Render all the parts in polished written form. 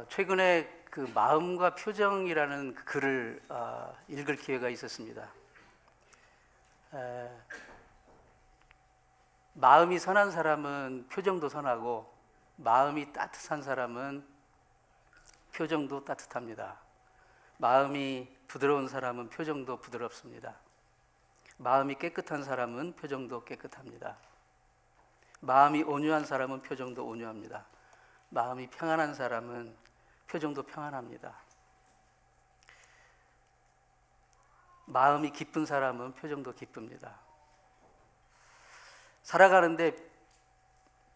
최근에 그 마음과 표정이라는 그 글을 읽을 기회가 있었습니다. 마음이 선한 사람은 표정도 선하고 마음이 따뜻한 사람은 표정도 따뜻합니다. 마음이 부드러운 사람은 표정도 부드럽습니다. 마음이 깨끗한 사람은 표정도 깨끗합니다. 마음이 온유한 사람은 표정도 온유합니다. 마음이 평안한 사람은 표정도 평안합니다. 마음이 기쁜 사람은 표정도 기쁩니다. 살아가는데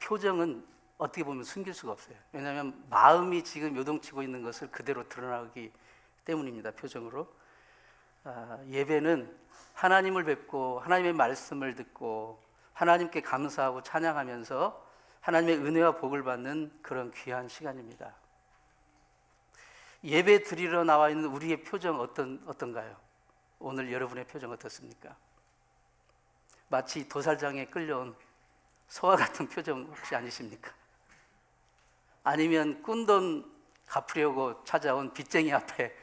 표정은 어떻게 보면 숨길 수가 없어요. 왜냐하면 마음이 지금 요동치고 있는 것을 그대로 드러나기 때문입니다. 표정으로. 예배는 하나님을 뵙고 하나님의 말씀을 듣고 하나님께 감사하고 찬양하면서 하나님의 은혜와 복을 받는 그런 귀한 시간입니다. 예배 드리러 나와 있는 우리의 표정 어떤가요? 오늘 여러분의 표정 어떻습니까? 마치 도살장에 끌려온 소와 같은 표정 혹시 아니십니까? 아니면 꾼돈 갚으려고 찾아온 빚쟁이 앞에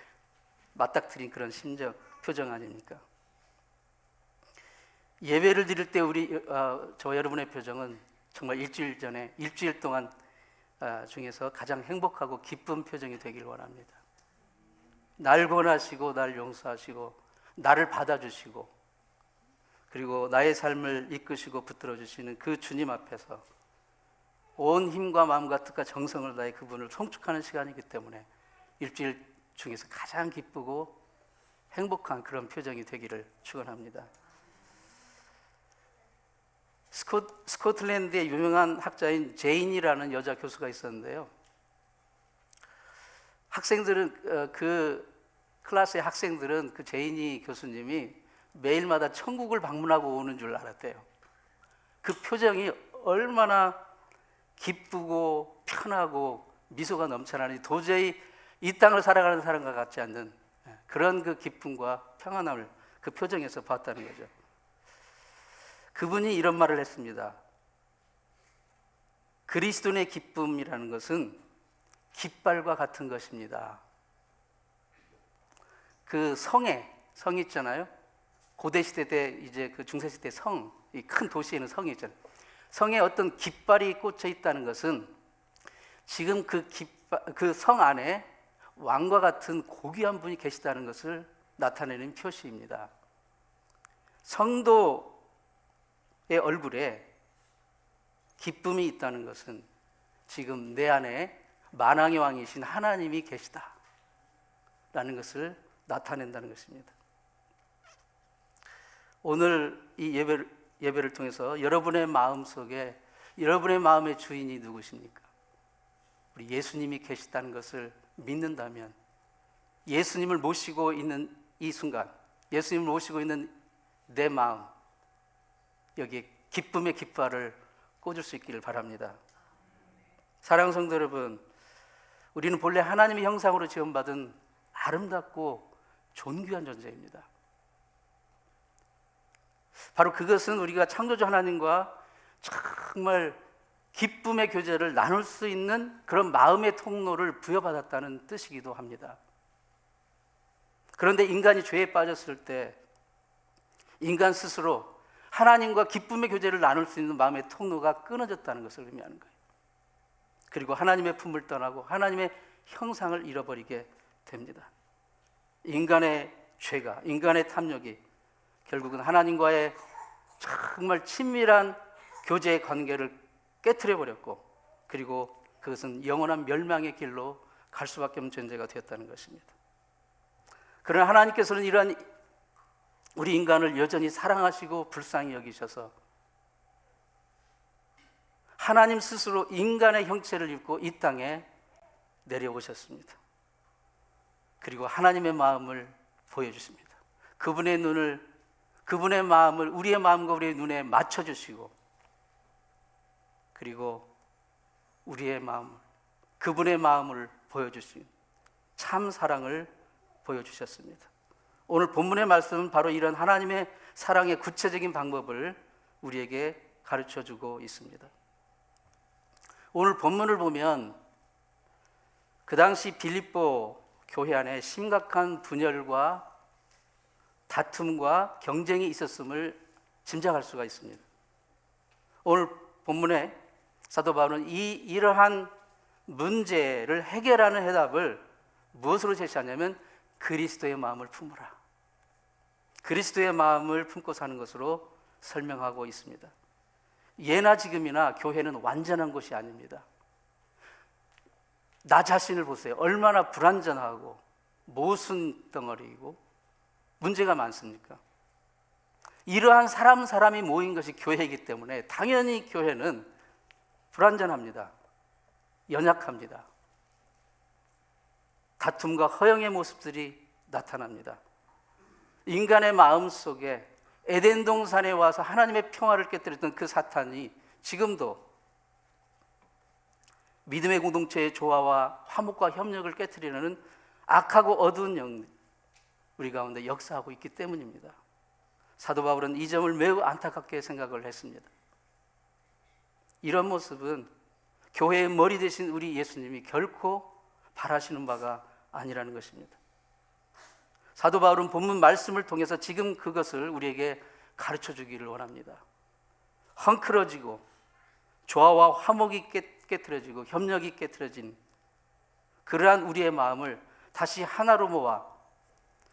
맞닥뜨린 그런 심정, 표정 아닙니까? 예배를 드릴 때 저 여러분의 표정은 정말 일주일 동안 중에서 가장 행복하고 기쁜 표정이 되길 원합니다. 날 권하시고 날 용서하시고 나를 받아주시고 그리고 나의 삶을 이끄시고 붙들어 주시는 그 주님 앞에서 온 힘과 마음과 뜻과 정성을 다해 그분을 송축하는 시간이기 때문에 일주일 중에서 가장 기쁘고 행복한 그런 표정이 되기를 축원합니다. 스코틀랜드의 유명한 학자인 제인이라는 여자 교수가 있었는데요. 그 클래스의 학생들은 그 제인이 교수님이 매일마다 천국을 방문하고 오는 줄 알았대요. 그 표정이 얼마나 기쁘고 편하고 미소가 넘쳐나니 도저히 이 땅을 살아가는 사람과 같지 않는 그런 그 기쁨과 평안함을 그 표정에서 봤다는 거죠. 그분이 이런 말을 했습니다. 그리스도인의 기쁨이라는 것은 깃발과 같은 것입니다. 그 성 있잖아요. 고대 시대 때 이제 그 중세 시대 이 큰 도시에는 성이 있잖아요. 성에 어떤 깃발이 꽂혀 있다는 것은 지금 그 성 안에 왕과 같은 고귀한 분이 계시다는 것을 나타내는 표시입니다. 성도의 얼굴에 기쁨이 있다는 것은 지금 내 안에 만왕의 왕이신 하나님이 계시다라는 것을 나타낸다는 것입니다. 오늘 이 예배를 통해서 여러분의 마음 속에 여러분의 마음의 주인이 누구십니까? 우리 예수님이 계시다는 것을 믿는다면 예수님을 모시고 있는 이 순간, 예수님을 모시고 있는 내 마음, 여기에 기쁨의 깃발을 꽂을 수 있기를 바랍니다. 사랑하는 성도 여러분, 우리는 본래 하나님의 형상으로 지음받은 아름답고 존귀한 존재입니다. 바로 그것은 우리가 창조주 하나님과 정말 기쁨의 교제를 나눌 수 있는 그런 마음의 통로를 부여받았다는 뜻이기도 합니다. 그런데 인간이 죄에 빠졌을 때 인간 스스로 하나님과 기쁨의 교제를 나눌 수 있는 마음의 통로가 끊어졌다는 것을 의미하는 거예요. 그리고 하나님의 품을 떠나고 하나님의 형상을 잃어버리게 됩니다. 인간의 죄가, 인간의 탐욕이 결국은 하나님과의 정말 친밀한 교제의 관계를 깨트려버렸고 그리고 그것은 영원한 멸망의 길로 갈 수밖에 없는 존재가 되었다는 것입니다. 그러나 하나님께서는 이러한 우리 인간을 여전히 사랑하시고 불쌍히 여기셔서 하나님 스스로 인간의 형체를 입고 이 땅에 내려오셨습니다. 그리고 하나님의 마음을 보여주십니다. 그분의 마음을 우리의 마음과 우리의 눈에 맞춰주시고 그리고 우리의 마음, 그분의 마음을 보여주신 참 사랑을 보여주셨습니다. 오늘 본문의 말씀은 바로 이런 하나님의 사랑의 구체적인 방법을 우리에게 가르쳐주고 있습니다. 오늘 본문을 보면 그 당시 빌립보 교회 안에 심각한 분열과 다툼과 경쟁이 있었음을 짐작할 수가 있습니다. 오늘 본문에 사도 바울은 이러한 문제를 해결하는 해답을 무엇으로 제시하냐면 그리스도의 마음을 품으라. 그리스도의 마음을 품고 사는 것으로 설명하고 있습니다. 예나 지금이나 교회는 완전한 곳이 아닙니다. 나 자신을 보세요. 얼마나 불완전하고 모순 덩어리이고 문제가 많습니까? 이러한 사람이 모인 것이 교회이기 때문에 당연히 교회는 불완전합니다. 연약합니다. 다툼과 허영의 모습들이 나타납니다. 인간의 마음 속에 에덴 동산에 와서 하나님의 평화를 깨뜨렸던 그 사탄이 지금도 믿음의 공동체의 조화와 화목과 협력을 깨뜨리는 악하고 어두운 영 우리 가운데 역사하고 있기 때문입니다. 사도 바울은 이 점을 매우 안타깝게 생각을 했습니다. 이런 모습은 교회의 머리 되신 우리 예수님이 결코 바라시는 바가 아니라는 것입니다. 사도 바울은 본문 말씀을 통해서 지금 그것을 우리에게 가르쳐 주기를 원합니다. 헝클어지고 조화와 화목이 깨트려지고 협력이 깨트려진 그러한 우리의 마음을 다시 하나로 모아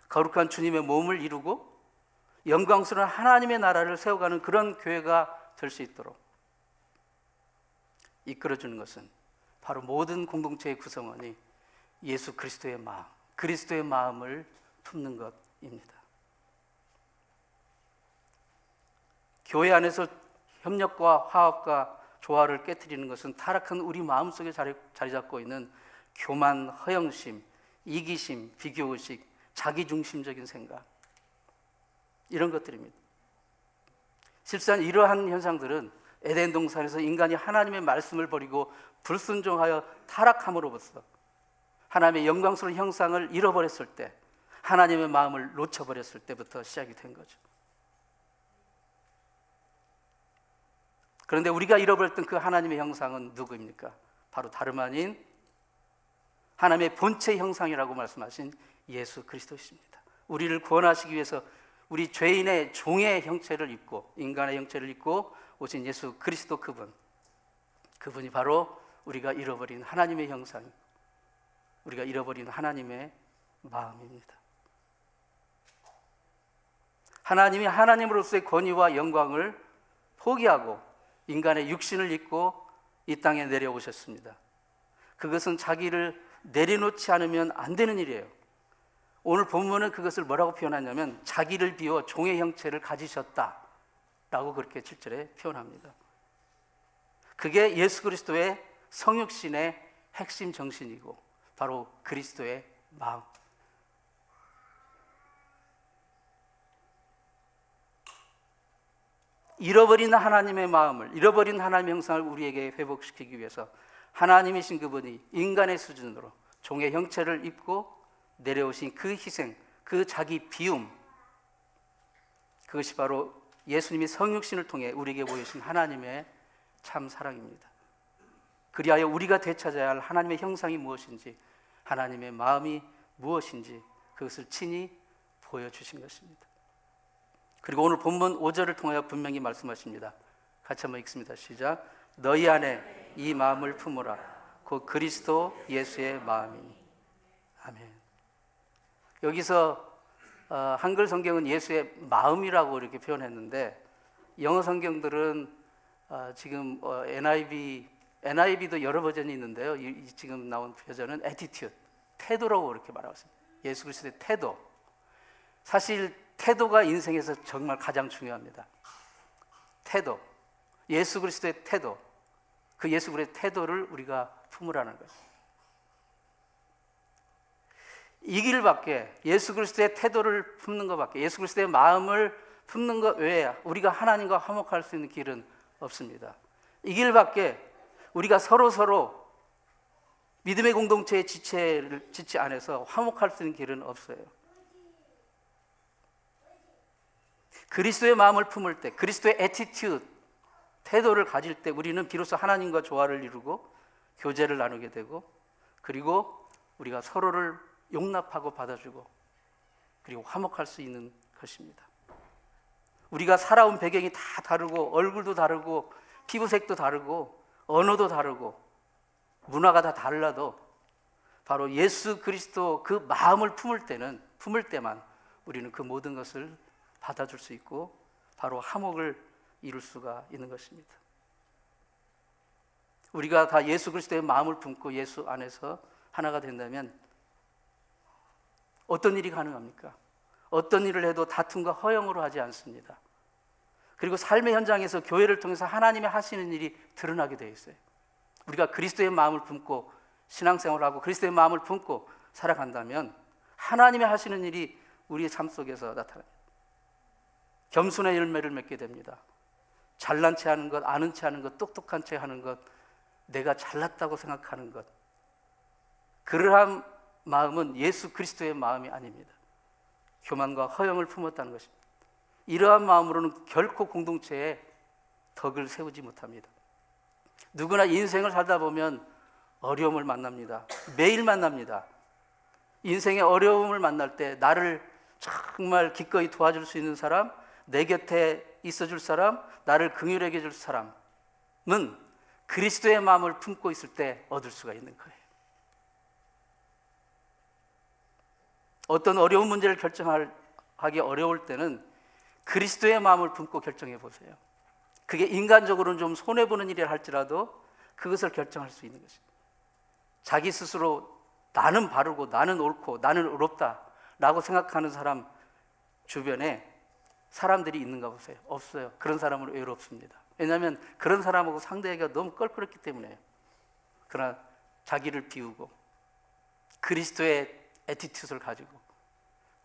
거룩한 주님의 몸을 이루고 영광스러운 하나님의 나라를 세워가는 그런 교회가 될 수 있도록 이끌어주는 것은 바로 모든 공동체의 구성원이 예수 그리스도의 마음, 그리스도의 마음을 품는 것입니다. 교회 안에서 협력과 화합과 조화를 깨트리는 것은 타락한 우리 마음속에 자리 잡고 있는 교만, 허영심, 이기심, 비교의식, 자기중심적인 생각 이런 것들입니다. 실상 이러한 현상들은 에덴 동산에서 인간이 하나님의 말씀을 버리고 불순종하여 타락함으로부터 하나님의 영광스러운 형상을 잃어버렸을 때, 하나님의 마음을 놓쳐버렸을 때부터 시작이 된 거죠. 그런데 우리가 잃어버렸던 그 하나님의 형상은 누구입니까? 바로 다름 아닌 하나님의 본체 형상이라고 말씀하신 예수 그리스도십니다. 우리를 구원하시기 위해서 우리 죄인의 종의 형체를 입고 인간의 형체를 입고 오신 예수 그리스도 그분이 바로 우리가 잃어버린 하나님의 형상, 우리가 잃어버린 하나님의 마음입니다. 하나님이 하나님으로서의 권위와 영광을 포기하고 인간의 육신을 입고 이 땅에 내려오셨습니다. 그것은 자기를 내려놓지 않으면 안 되는 일이에요. 오늘 본문은 그것을 뭐라고 표현하냐면 자기를 비워 종의 형체를 가지셨다라고 그렇게 7절에 표현합니다. 그게 예수 그리스도의 성육신의 핵심 정신이고 바로 그리스도의 마음. 잃어버린 하나님의 마음을, 잃어버린 하나님의 형상을 우리에게 회복시키기 위해서 하나님이신 그분이 인간의 수준으로 종의 형체를 입고 내려오신 그 희생, 그 자기 비움, 그것이 바로 예수님이 성육신을 통해 우리에게 보여주신 하나님의 참 사랑입니다. 그리하여 우리가 되찾아야 할 하나님의 형상이 무엇인지, 하나님의 마음이 무엇인지 그것을 친히 보여주신 것입니다. 그리고 오늘 본문 5절을 통하여 분명히 말씀하십니다. 같이 한번 읽습니다. 시작. 너희 안에 이 마음을 품으라. 곧 그리스도 예수의 마음이니. 아멘. 여기서 한글 성경은 예수의 마음이라고 이렇게 표현했는데 영어 성경들은 지금 NIV도 여러 버전이 있는데요. 지금 나온 버전은 attitude, 태도라고 이렇게 말하고 있습니다. 예수 그리스도의 태도. 사실 태도가 인생에서 정말 가장 중요합니다. 태도, 예수 그리스도의 태도, 그 예수 그리스도의 태도를 우리가 품으라는 거예요. 이 길밖에, 예수 그리스도의 태도를 품는 것밖에, 예수 그리스도의 마음을 품는 것 외에 우리가 하나님과 화목할 수 있는 길은 없습니다. 이 길밖에 우리가 서로 믿음의 공동체의 지체 안에서 화목할 수 있는 길은 없어요. 그리스도의 마음을 품을 때, 그리스도의 애티튜드, 태도를 가질 때 우리는 비로소 하나님과 조화를 이루고 교제를 나누게 되고, 그리고 우리가 서로를 용납하고 받아주고 그리고 화목할 수 있는 것입니다. 우리가 살아온 배경이 다 다르고 얼굴도 다르고 피부색도 다르고 언어도 다르고 문화가 다 달라도 바로 예수 그리스도 그 마음을 품을 때만 우리는 그 모든 것을 받아줄 수 있고 바로 화목을 이룰 수가 있는 것입니다. 우리가 다 예수 그리스도의 마음을 품고 예수 안에서 하나가 된다면 어떤 일이 가능합니까? 어떤 일을 해도 다툼과 허영으로 하지 않습니다. 그리고 삶의 현장에서 교회를 통해서 하나님의 하시는 일이 드러나게 되어 있어요. 우리가 그리스도의 마음을 품고 신앙생활을 하고 그리스도의 마음을 품고 살아간다면 하나님의 하시는 일이 우리의 삶 속에서 나타납니다. 겸손의 열매를 맺게 됩니다. 잘난 체 하는 것, 아는 체 하는 것, 똑똑한 체 하는 것, 내가 잘났다고 생각하는 것, 그러한 마음은 예수 그리스도의 마음이 아닙니다. 교만과 허영을 품었다는 것입니다. 이러한 마음으로는 결코 공동체에 덕을 세우지 못합니다. 누구나 인생을 살다 보면 어려움을 만납니다. 매일 만납니다. 인생의 어려움을 만날 때 나를 정말 기꺼이 도와줄 수 있는 사람, 내 곁에 있어줄 사람, 나를 긍휼하게 해줄 사람은 그리스도의 마음을 품고 있을 때 얻을 수가 있는 거예요. 어떤 어려운 문제를 결정하기 어려울 때는 그리스도의 마음을 품고 결정해 보세요. 그게 인간적으로는 좀 손해보는 일이라 할지라도 그것을 결정할 수 있는 것입니다. 자기 스스로 나는 바르고 나는 옳고 나는 의롭다 라고 생각하는 사람 주변에 사람들이 있는가 보세요. 없어요. 그런 사람은 외롭습니다. 왜냐하면 그런 사람하고 상대하기가 너무 껄끄럽기 때문에요. 그러나 자기를 비우고 그리스도의 애티튜드를 가지고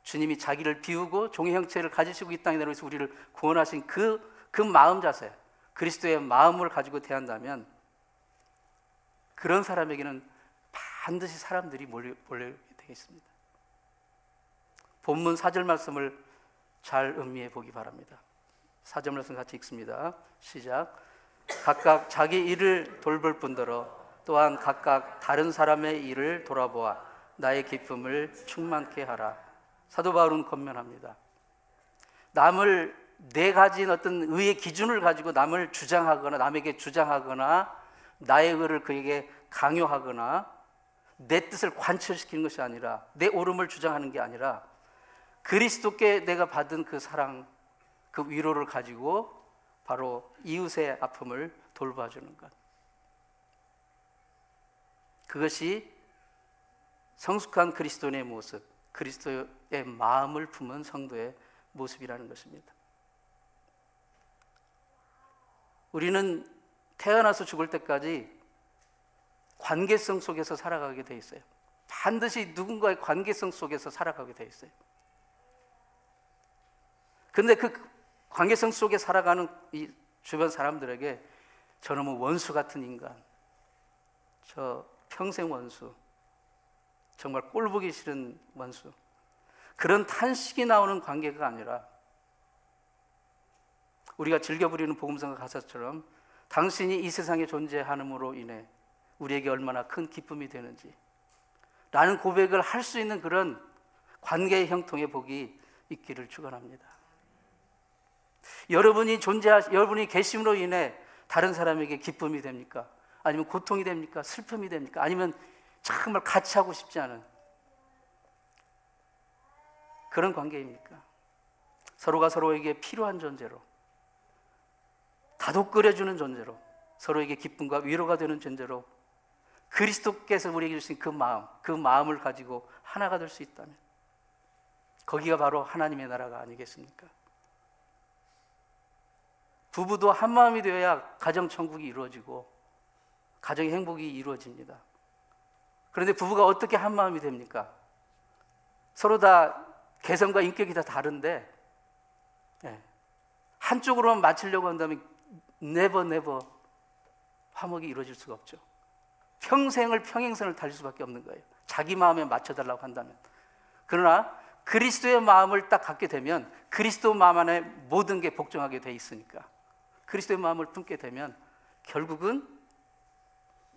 주님이 자기를 비우고 종의 형체를 가지시고 이 땅에 내려오셔서 우리를 구원하신 그 마음 자세, 그리스도의 마음을 가지고 대한다면 그런 사람에게는 반드시 사람들이 몰려오게 되겠습니다. 본문 4절 말씀을 잘 음미해 보기 바랍니다. 4절 말씀 같이 읽습니다. 시작. 각각 자기 일을 돌볼 뿐더러 또한 각각 다른 사람의 일을 돌아보아 나의 기쁨을 충만케 하라. 사도 바울은 권면합니다. 남을 내 가진 어떤 의의 기준을 가지고 남을 주장하거나 남에게 주장하거나 나의 의를 그에게 강요하거나 내 뜻을 관철시키는 것이 아니라 내 옳음을 주장하는 게 아니라 그리스도께 내가 받은 그 사랑, 그 위로를 가지고 바로 이웃의 아픔을 돌봐주는 것. 그것이 성숙한 그리스도인의 모습, 그리스도의 마음을 품은 성도의 모습이라는 것입니다. 우리는 태어나서 죽을 때까지 관계성 속에서 살아가게 돼 있어요. 반드시 누군가의 관계성 속에서 살아가게 돼 있어요. 근데 그 관계성 속에 살아가는 이 주변 사람들에게 저놈은 원수 같은 인간, 저 평생 원수, 정말 꼴보기 싫은 원수, 그런 탄식이 나오는 관계가 아니라 우리가 즐겨 부리는 복음성가 가사처럼 당신이 이 세상에 존재함으로 인해 우리에게 얼마나 큰 기쁨이 되는지 라는 고백을 할 수 있는 그런 관계의 형통의 복이 있기를 축원합니다. 여러분이 계심으로 인해 다른 사람에게 기쁨이 됩니까? 아니면 고통이 됩니까? 슬픔이 됩니까? 아니면 정말 같이 하고 싶지 않은 그런 관계입니까? 서로가 서로에게 필요한 존재로, 다독거려주는 존재로, 서로에게 기쁨과 위로가 되는 존재로 그리스도께서 우리에게 주신 그 마음을 가지고 하나가 될 수 있다면 거기가 바로 하나님의 나라가 아니겠습니까? 부부도 한 마음이 되어야 가정 천국이 이루어지고 가정의 행복이 이루어집니다. 그런데 부부가 어떻게 한 마음이 됩니까? 서로 다 개성과 인격이 다 다른데 한쪽으로만 맞추려고 한다면 네버 화목이 이루어질 수가 없죠. 평행선을 달릴 수밖에 없는 거예요. 자기 마음에 맞춰달라고 한다면. 그러나 그리스도의 마음을 딱 갖게 되면 그리스도 마음 안에 모든 게 복종하게 돼 있으니까 그리스도의 마음을 품게 되면 결국은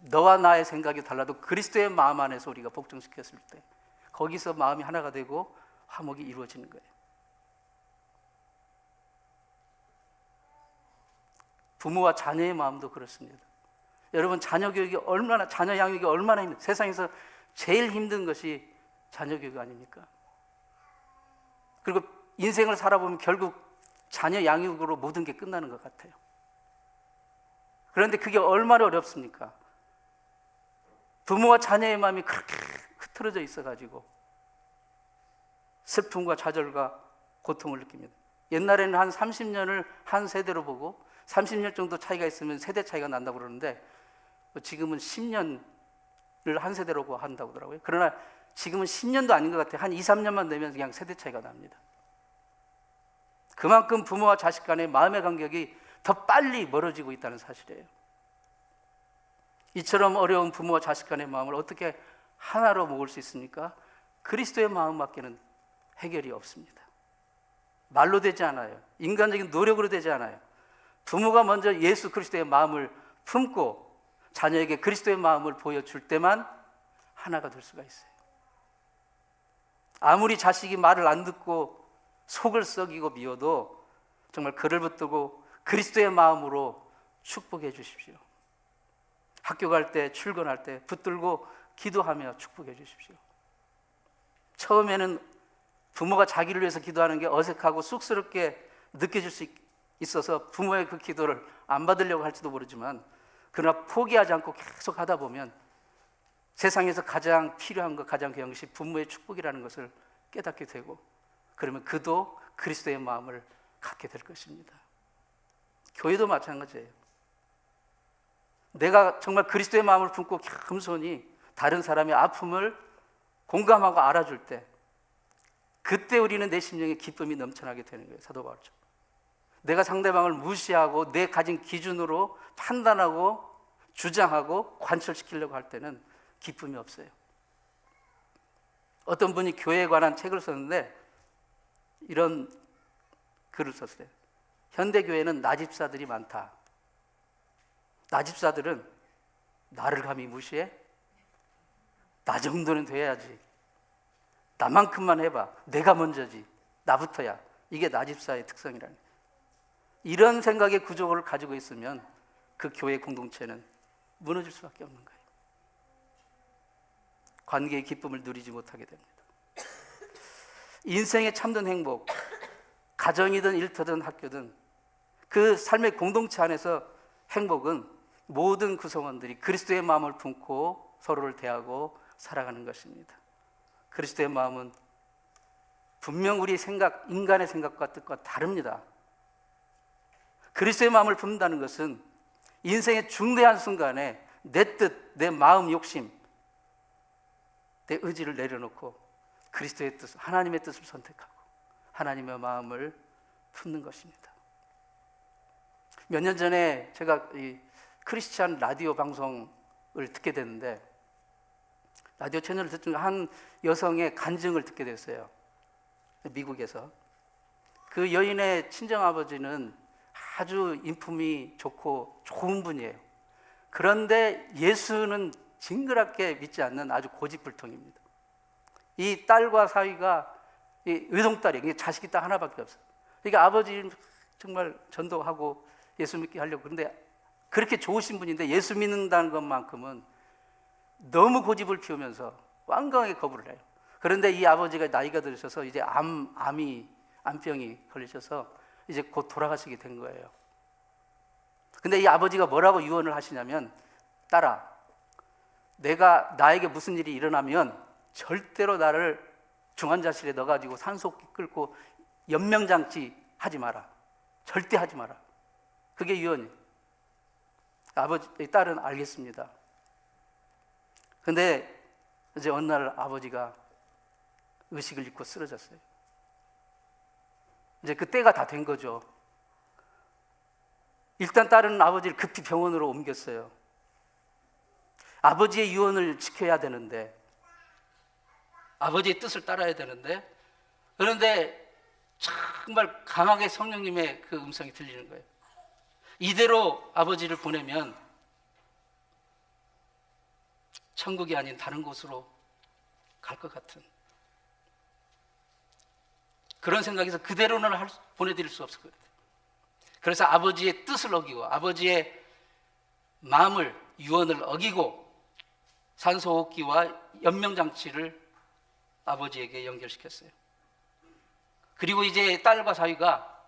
너와 나의 생각이 달라도 그리스도의 마음 안에서 우리가 복종시켰을 때 거기서 마음이 하나가 되고 화목이 이루어지는 거예요. 부모와 자녀의 마음도 그렇습니다. 여러분, 자녀 양육이 얼마나 세상에서 제일 힘든 것이 자녀 교육 아닙니까? 그리고 인생을 살아보면 결국 자녀 양육으로 모든 게 끝나는 것 같아요. 그런데 그게 얼마나 어렵습니까? 부모와 자녀의 마음이 그렇게 흐트러져 있어가지고 슬픔과 좌절과 고통을 느낍니다. 옛날에는 한 30년을 한 세대로 보고 30년 정도 차이가 있으면 세대 차이가 난다고 그러는데 지금은 10년을 한 세대로 한다고 하더라고요. 그러나 지금은 10년도 아닌 것 같아요. 한 2, 3년만 되면 그냥 세대 차이가 납니다. 그만큼 부모와 자식 간의 마음의 간격이 더 빨리 멀어지고 있다는 사실이에요. 이처럼 어려운 부모와 자식 간의 마음을 어떻게 하나로 모을 수 있습니까? 그리스도의 마음밖에는 해결이 없습니다. 말로 되지 않아요. 인간적인 노력으로 되지 않아요. 부모가 먼저 예수 그리스도의 마음을 품고 자녀에게 그리스도의 마음을 보여줄 때만 하나가 될 수가 있어요. 아무리 자식이 말을 안 듣고 속을 썩이고 미워도 정말 그를 붙들고 그리스도의 마음으로 축복해 주십시오. 학교 갈 때, 출근할 때 붙들고 기도하며 축복해 주십시오. 처음에는 부모가 자기를 위해서 기도하는 게 어색하고 쑥스럽게 느껴질 수 있어서 부모의 그 기도를 안 받으려고 할지도 모르지만, 그러나 포기하지 않고 계속 하다 보면 세상에서 가장 필요한 것, 가장 귀한 것이 부모의 축복이라는 것을 깨닫게 되고, 그러면 그도 그리스도의 마음을 갖게 될 것입니다. 교회도 마찬가지예요. 내가 정말 그리스도의 마음을 품고 겸손히 다른 사람의 아픔을 공감하고 알아줄 때, 그때 우리는 내 심령에 기쁨이 넘쳐나게 되는 거예요. 사도 바울처럼. 내가 상대방을 무시하고 내 가진 기준으로 판단하고 주장하고 관철시키려고 할 때는 기쁨이 없어요. 어떤 분이 교회에 관한 책을 썼는데 이런 글을 썼어요. 현대교회는 나집사들이 많다. 나집사들은 나를 감히 무시해? 나 정도는 돼야지. 나만큼만 해봐. 내가 먼저지. 나부터야. 이게 나집사의 특성이라는 거예요. 이런 생각의 구조를 가지고 있으면 그 교회 공동체는 무너질 수밖에 없는 거예요. 관계의 기쁨을 누리지 못하게 됩니다. 인생의 참된 행복, 가정이든 일터든 학교든 그 삶의 공동체 안에서 행복은 모든 구성원들이 그리스도의 마음을 품고 서로를 대하고 살아가는 것입니다. 그리스도의 마음은 분명 우리 생각, 인간의 생각과 뜻과 다릅니다. 그리스도의 마음을 품는다는 것은 인생의 중대한 순간에 내 뜻, 내 마음 욕심, 내 의지를 내려놓고 그리스도의 뜻, 하나님의 뜻을 선택하고 하나님의 마음을 품는 것입니다. 몇 년 전에 제가 이 크리스찬 라디오 방송을 듣게 됐는데, 라디오 채널을 듣는 한 여성의 간증을 듣게 됐어요. 미국에서. 그 여인의 친정아버지는 아주 인품이 좋고 좋은 분이에요. 그런데 예수는 징그럽게 믿지 않는 아주 고집불통입니다. 이 딸과 사위가 외동딸이에요. 자식이 딱 하나밖에 없어요. 그러니까 아버지 정말 전도하고 예수 믿게 하려고. 그런데 그렇게 좋으신 분인데 예수 믿는다는 것만큼은 너무 고집을 피우면서 완강하게 거부를 해요. 그런데 이 아버지가 나이가 들으셔서 이제 암병이 걸리셔서 이제 곧 돌아가시게 된 거예요. 근데 이 아버지가 뭐라고 유언을 하시냐면, 딸아, 내가 나에게 무슨 일이 일어나면 절대로 나를 중환자실에 넣어가지고 산소호흡기 끌고 연명장치 하지 마라. 절대 하지 마라. 그게 유언이에요. 딸은 알겠습니다. 근데 이제 어느 날 아버지가 의식을 잃고 쓰러졌어요. 이제 그 때가 다 된 거죠. 일단 딸은 아버지를 급히 병원으로 옮겼어요. 아버지의 유언을 지켜야 되는데, 아버지의 뜻을 따라야 되는데, 그런데 정말 강하게 성령님의 그 음성이 들리는 거예요. 이대로 아버지를 보내면 천국이 아닌 다른 곳으로 갈 것 같은 그런 생각에서 그대로는 보내드릴 수 없을 것 같아요. 그래서 아버지의 뜻을 어기고 아버지의 마음을, 유언을 어기고 산소호흡기와 연명장치를 아버지에게 연결시켰어요. 그리고 이제 딸과 사위가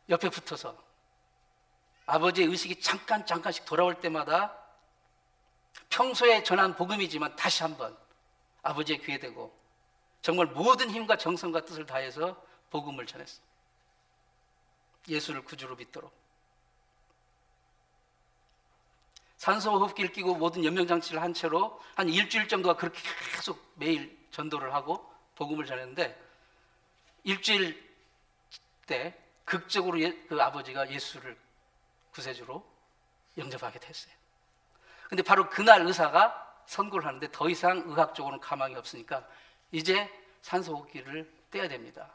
옆에 붙어서 아버지의 의식이 잠깐씩 돌아올 때마다 평소에 전한 복음이지만 다시 한번 아버지의 귀에 대고 정말 모든 힘과 정성과 뜻을 다해서 복음을 전했어요. 예수를 구주로 믿도록. 산소호흡기를 끼고 모든 연명장치를 한 채로 한 일주일 정도가 그렇게 계속 매일 전도를 하고 복음을 전했는데 일주일 때 극적으로 그 아버지가 예수를 구세주로 영접하게 됐어요. 근데 바로 그날 의사가 선고를 하는데 더 이상 의학적으로는 가망이 없으니까 이제 산소호흡기를 떼야 됩니다.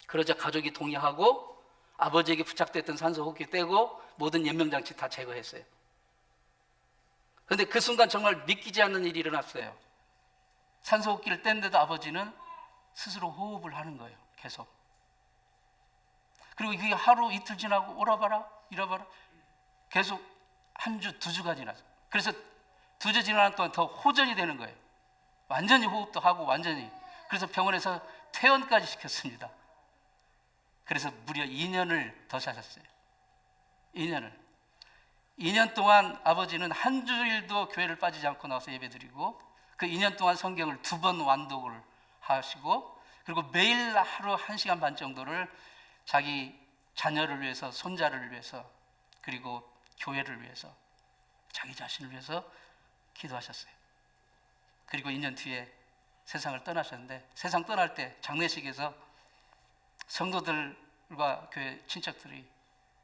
그러자 가족이 동의하고 아버지에게 부착됐던 산소호흡기 떼고 모든 연명장치 다 제거했어요. 그런데 그 순간 정말 믿기지 않는 일이 일어났어요. 산소호흡기를 뗐는데도 아버지는 스스로 호흡을 하는 거예요. 계속. 그리고 이게 하루 이틀 지나고 오라봐라 이라봐라 계속 한 주, 두 주가 지났어요. 그래서 두 주 지나는 동안 더 호전이 되는 거예요. 완전히 호흡도 하고 완전히. 그래서 병원에서 퇴원까지 시켰습니다. 그래서 무려 2년을 더 사셨어요. 2년 동안 아버지는 한 주일도 교회를 빠지지 않고 나와서 예배드리고 그 2년 동안 성경을 2번 완독을 하시고 그리고 매일 하루 1시간 반 정도를 자기 자녀를 위해서, 손자를 위해서, 그리고 교회를 위해서, 자기 자신을 위해서 기도하셨어요. 그리고 2년 뒤에 세상을 떠나셨는데 세상 떠날 때 장례식에서 성도들과 교회 친척들이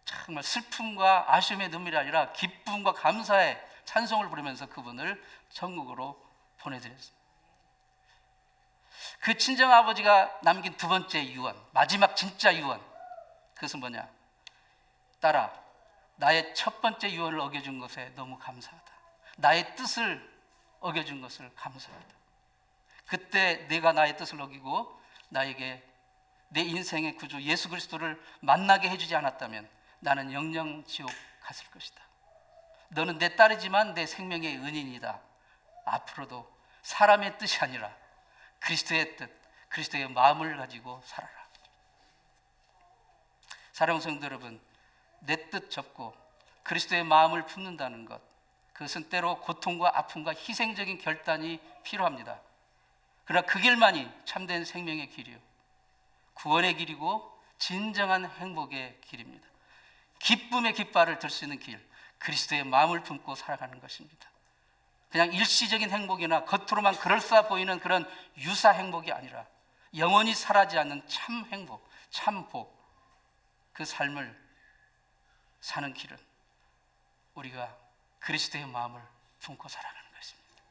정말 슬픔과 아쉬움의 눈물이 아니라 기쁨과 감사의 찬송을 부르면서 그분을 천국으로 보내드렸어요. 그 친정아버지가 남긴 두 번째 유언, 마지막 진짜 유언, 그것은 뭐냐? 딸아, 나의 첫 번째 유언을 어겨준 것에 너무 감사하다. 나의 뜻을 어겨준 것을 감사하다. 그때 내가 나의 뜻을 어기고 나에게 내 인생의 구주 예수 그리스도를 만나게 해주지 않았다면 나는 영영 지옥 갔을 것이다. 너는 내 딸이지만 내 생명의 은인이다. 앞으로도 사람의 뜻이 아니라 그리스도의 뜻, 그리스도의 마음을 가지고 살아라. 사랑하는 성도 여러분, 내 뜻 접고 그리스도의 마음을 품는다는 것, 그것은 때로 고통과 아픔과 희생적인 결단이 필요합니다. 그러나 그 길만이 참된 생명의 길이요, 구원의 길이고 진정한 행복의 길입니다. 기쁨의 깃발을 들 수 있는 길, 그리스도의 마음을 품고 살아가는 것입니다. 그냥 일시적인 행복이나 겉으로만 그럴싸 보이는 그런 유사 행복이 아니라 영원히 사라지지 않는 참 행복, 참 복, 그 삶을 사는 길은 우리가 그리스도의 마음을 품고 살아가는 것입니다.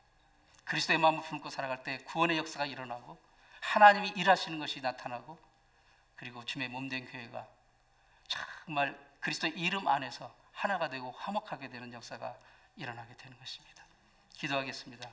그리스도의 마음을 품고 살아갈 때 구원의 역사가 일어나고 하나님이 일하시는 것이 나타나고 그리고 주님의 몸된 교회가 정말 그리스도의 이름 안에서 하나가 되고 화목하게 되는 역사가 일어나게 되는 것입니다. 기도하겠습니다.